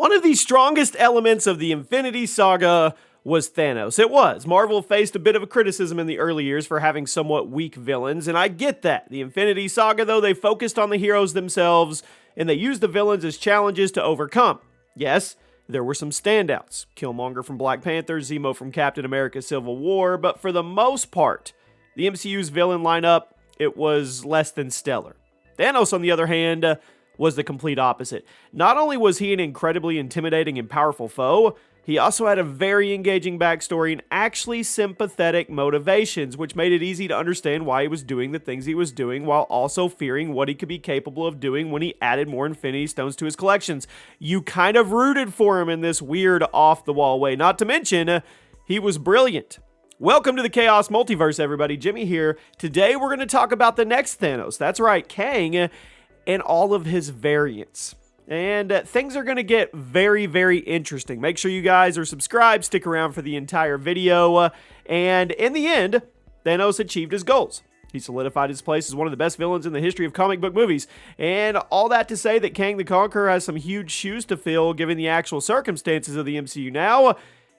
One of the strongest elements of the Infinity Saga was Thanos. It was. Marvel faced a bit of a criticism in the early years for having somewhat weak villains, and I get that. The Infinity Saga, though, they focused on the heroes themselves, and they used the villains as challenges to overcome. Yes, there were some standouts. Killmonger from Black Panther, Zemo from Captain America Civil War, but for the most part, the MCU's villain lineup, it was less than stellar. Thanos, on the other hand, was the complete opposite. Not only was he an incredibly intimidating and powerful foe, he also had a very engaging backstory and actually sympathetic motivations, which made it easy to understand why he was doing the things he was doing while also fearing what he could be capable of doing when he added more Infinity Stones to his collections. You kind of rooted for him in this weird off-the-wall way. Not to mention, he was brilliant. Welcome to the Chaos Multiverse, everybody. Jimmy here. Today we're going to talk about the next Thanos. That's right, Kang, and all of his variants. And things are going to get very, very interesting. Make sure you guys are subscribed, stick around for the entire video, and in the end, Thanos achieved his goals. He solidified his place as one of the best villains in the history of comic book movies. And all that to say that Kang the Conqueror has some huge shoes to fill given the actual circumstances of the MCU now.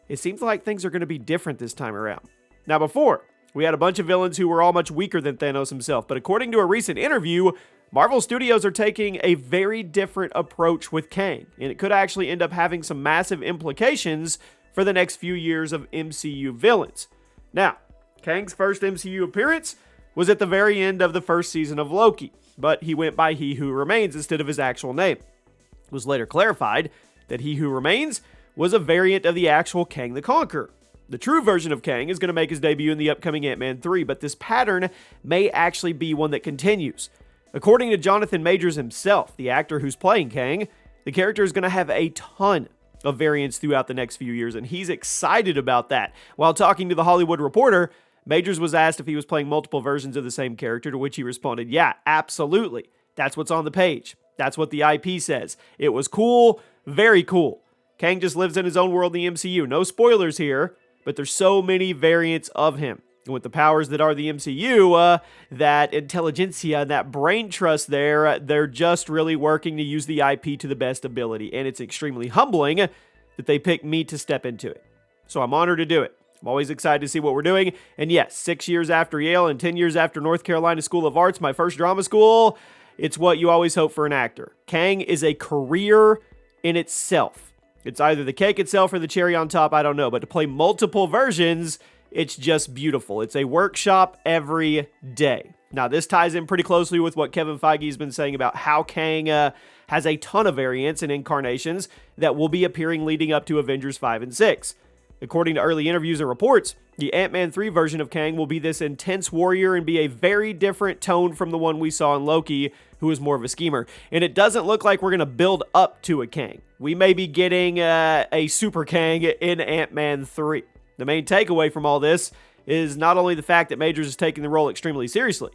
It seems like things are going to be different this time around. Now before, we had a bunch of villains who were all much weaker than Thanos himself, but according to a recent interview, Marvel Studios are taking a very different approach with Kang, and it could actually end up having some massive implications for the next few years of MCU villains. Now, Kang's first MCU appearance was at the very end of the first season of Loki, but he went by He Who Remains instead of his actual name. It was later clarified that He Who Remains was a variant of the actual Kang the Conqueror. The true version of Kang is going to make his debut in the upcoming Ant-Man 3, but this pattern may actually be one that continues. According to Jonathan Majors himself, the actor who's playing Kang, the character is going to have a ton of variants throughout the next few years, and he's excited about that. While talking to The Hollywood Reporter, Majors was asked if he was playing multiple versions of the same character, to which he responded, "Yeah, absolutely. That's what's on the page. That's what the IP says. It was cool, very cool. Kang just lives in his own world in the MCU. No spoilers here, but there's so many variants of him. And with the powers that are the MCU, that intelligentsia and that brain trust there, they're just really working to use the IP to the best ability. And it's extremely humbling that they picked me to step into it. So I'm honored to do it. I'm always excited to see what we're doing. And yes, 6 years after Yale and 10 years after North Carolina School of Arts, my first drama school, it's what you always hope for an actor. Kang is a career in itself. It's either the cake itself or the cherry on top, I don't know. But to play multiple versions, it's just beautiful. It's a workshop every day. Now, this ties in pretty closely with what Kevin Feige has been saying about how Kang has a ton of variants and incarnations that will be appearing leading up to Avengers 5 and 6. According to early interviews and reports, the Ant-Man 3 version of Kang will be this intense warrior and be a very different tone from the one we saw in Loki, who is more of a schemer. And it doesn't look like we're going to build up to a Kang. We may be getting a Super Kang in Ant-Man 3. The main takeaway from all this is not only the fact that Majors is taking the role extremely seriously,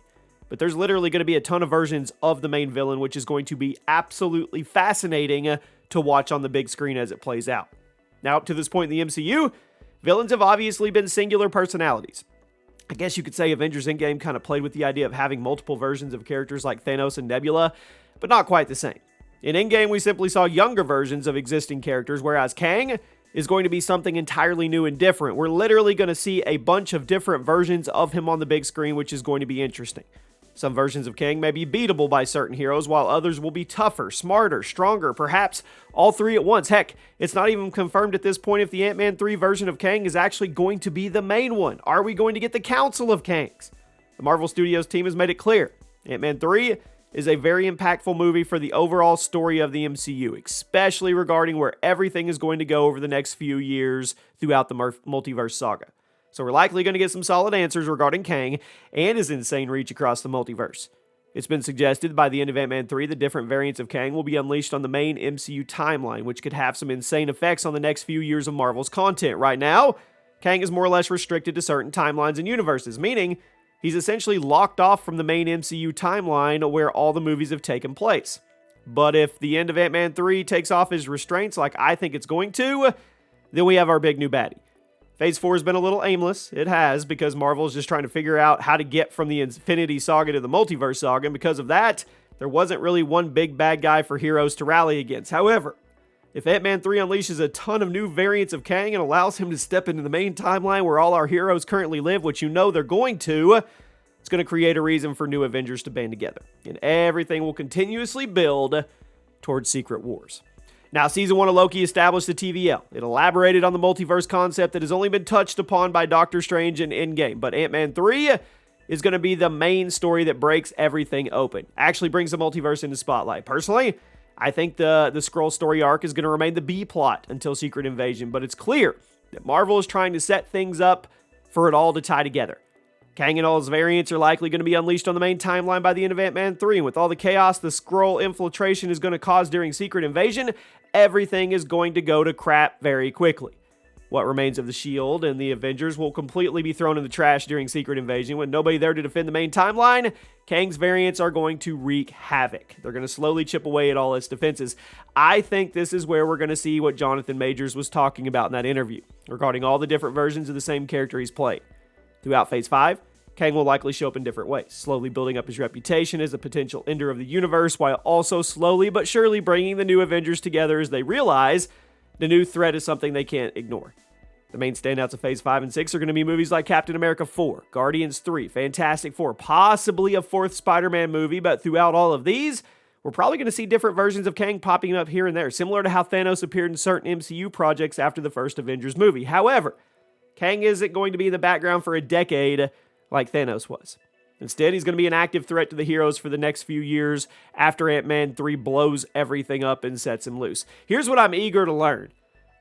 but there's literally going to be a ton of versions of the main villain, which is going to be absolutely fascinating to watch on the big screen as it plays out. Now, up to this point in the MCU, villains have obviously been singular personalities. I guess you could say Avengers Endgame kind of played with the idea of having multiple versions of characters like Thanos and Nebula, but not quite the same. In Endgame, we simply saw younger versions of existing characters, whereas Kang is going to be something entirely new and different. We're literally going to see a bunch of different versions of him on the big screen, which is going to be interesting. Some versions of Kang may be beatable by certain heroes, while others will be tougher, smarter, stronger, perhaps all three at once. Heck, it's not even confirmed at this point if the Ant-Man 3 version of Kang is actually going to be the main one. Are we going to get the Council of Kangs? The Marvel Studios team has made it clear. Ant-Man 3 is a very impactful movie for the overall story of the MCU, especially regarding where everything is going to go over the next few years throughout the multiverse saga. So we're likely going to get some solid answers regarding Kang and his insane reach across the multiverse. It's been suggested by the end of Ant-Man 3 that different variants of Kang will be unleashed on the main MCU timeline, which could have some insane effects on the next few years of Marvel's content. Right now, Kang is more or less restricted to certain timelines and universes, meaning he's essentially locked off from the main MCU timeline where all the movies have taken place. But if the end of Ant-Man 3 takes off his restraints like I think it's going to, then we have our big new baddie. Phase 4 has been a little aimless. It has, because Marvel is just trying to figure out how to get from the Infinity Saga to the Multiverse Saga, and because of that, there wasn't really one big bad guy for heroes to rally against. However, If Ant-Man 3 unleashes a ton of new variants of Kang and allows him to step into the main timeline where all our heroes currently live, which you know they're going to, it's going to create a reason for new Avengers to band together. And everything will continuously build towards Secret Wars. Now, Season 1 of Loki established the TVL. It elaborated on the multiverse concept that has only been touched upon by Doctor Strange and Endgame. But Ant-Man 3 is going to be the main story that breaks everything open. Actually brings the multiverse into spotlight. Personally, I think the Skrull story arc is going to remain the B plot until Secret Invasion, but it's clear that Marvel is trying to set things up for it all to tie together. Kang and all his variants are likely going to be unleashed on the main timeline by the end of Ant-Man 3, and with all the chaos the Skrull infiltration is going to cause during Secret Invasion, everything is going to go to crap very quickly. What remains of the S.H.I.E.L.D. and the Avengers will completely be thrown in the trash during Secret Invasion. With nobody there to defend the main timeline, Kang's variants are going to wreak havoc. They're going to slowly chip away at all its defenses. I think this is where we're going to see what Jonathan Majors was talking about in that interview, regarding all the different versions of the same character he's played. Throughout Phase 5, Kang will likely show up in different ways, slowly building up his reputation as a potential ender of the universe, while also slowly but surely bringing the new Avengers together as they realize the new threat is something they can't ignore. The main standouts of Phase 5 and 6 are going to be movies like Captain America 4, Guardians 3, Fantastic Four, possibly a fourth Spider-Man movie, but throughout all of these, we're probably going to see different versions of Kang popping up here and there, similar to how Thanos appeared in certain MCU projects after the first Avengers movie. However, Kang isn't going to be in the background for a decade like Thanos was. Instead, he's going to be an active threat to the heroes for the next few years after Ant-Man 3 blows everything up and sets him loose. Here's what I'm eager to learn.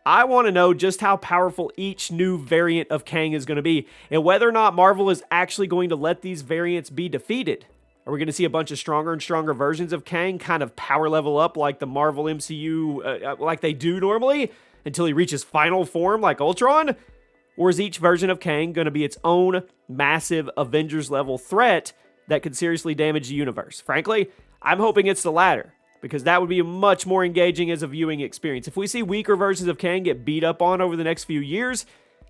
I want to know just how powerful each new variant of Kang is going to be, and whether or not Marvel is actually going to let these variants be defeated. Are we going to see a bunch of stronger and stronger versions of Kang kind of power level up like the Marvel MCU, like they do normally, until he reaches final form like Ultron? Or is each version of Kang going to be its own massive Avengers-level threat that could seriously damage the universe? Frankly, I'm hoping it's the latter, because that would be much more engaging as a viewing experience. If we see weaker versions of Kang get beat up on over the next few years,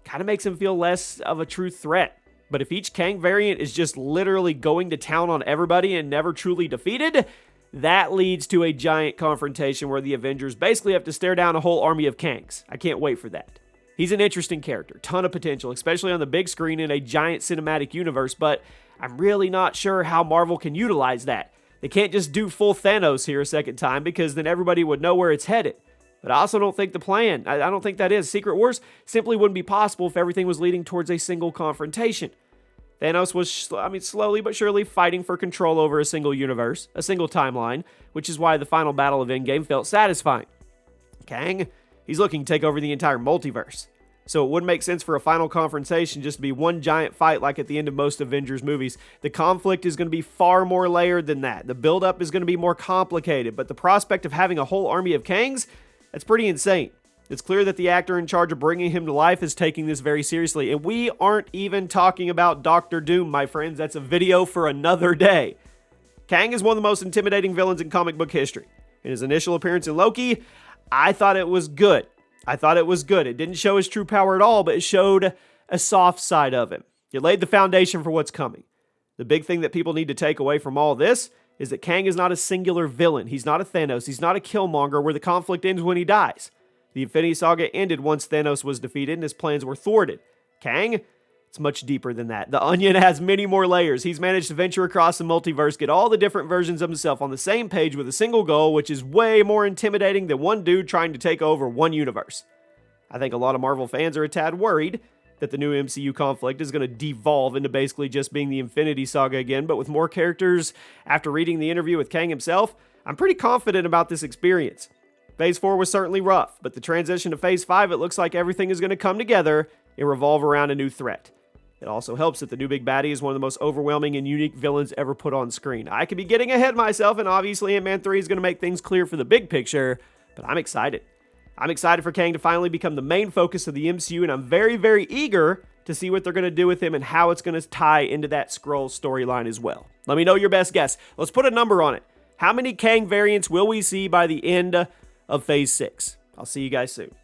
kind of makes him feel less of a true threat. But if each Kang variant is just literally going to town on everybody and never truly defeated, that leads to a giant confrontation where the Avengers basically have to stare down a whole army of Kangs. I can't wait for that. He's an interesting character, ton of potential, especially on the big screen in a giant cinematic universe, but I'm really not sure how Marvel can utilize that. They can't just do full Thanos here a second time, because then everybody would know where it's headed. But I also don't think the plan, I don't think that is. Secret Wars simply wouldn't be possible if everything was leading towards a single confrontation. Thanos was, slowly but surely fighting for control over a single universe, a single timeline, which is why the final battle of Endgame felt satisfying. Kang, he's looking to take over the entire multiverse. So it wouldn't make sense for a final confrontation just to be one giant fight like at the end of most Avengers movies. The conflict is going to be far more layered than that. The buildup is going to be more complicated, but the prospect of having a whole army of Kangs, that's pretty insane. It's clear that the actor in charge of bringing him to life is taking this very seriously, and we aren't even talking about Doctor Doom, my friends. That's a video for another day. Kang is one of the most intimidating villains in comic book history. In his initial appearance in Loki, I thought it was good. It didn't show his true power at all, but it showed a soft side of him. It laid the foundation for what's coming. The big thing that people need to take away from all this is that Kang is not a singular villain. He's not a Thanos. He's not a Killmonger where the conflict ends when he dies. The Infinity Saga ended once Thanos was defeated and his plans were thwarted. Kang, it's much deeper than that. The onion has many more layers. He's managed to venture across the multiverse, get all the different versions of himself on the same page with a single goal, which is way more intimidating than one dude trying to take over one universe. I think a lot of Marvel fans are a tad worried that the new MCU conflict is going to devolve into basically just being the Infinity Saga again, but with more characters. After reading the interview with Kang himself, I'm pretty confident about this experience. Phase 4 was certainly rough, but the transition to Phase 5, it looks like everything is going to come together and revolve around a new threat. It also helps that the new big baddie is one of the most overwhelming and unique villains ever put on screen. I could be getting ahead of myself, and obviously Ant-Man 3 is going to make things clear for the big picture, but I'm excited. I'm excited for Kang to finally become the main focus of the MCU, and I'm very, very eager to see what they're going to do with him and how it's going to tie into that Skrull storyline as well. Let me know your best guess. Let's put a number on it. How many Kang variants will we see by the end of Phase 6? I'll see you guys soon.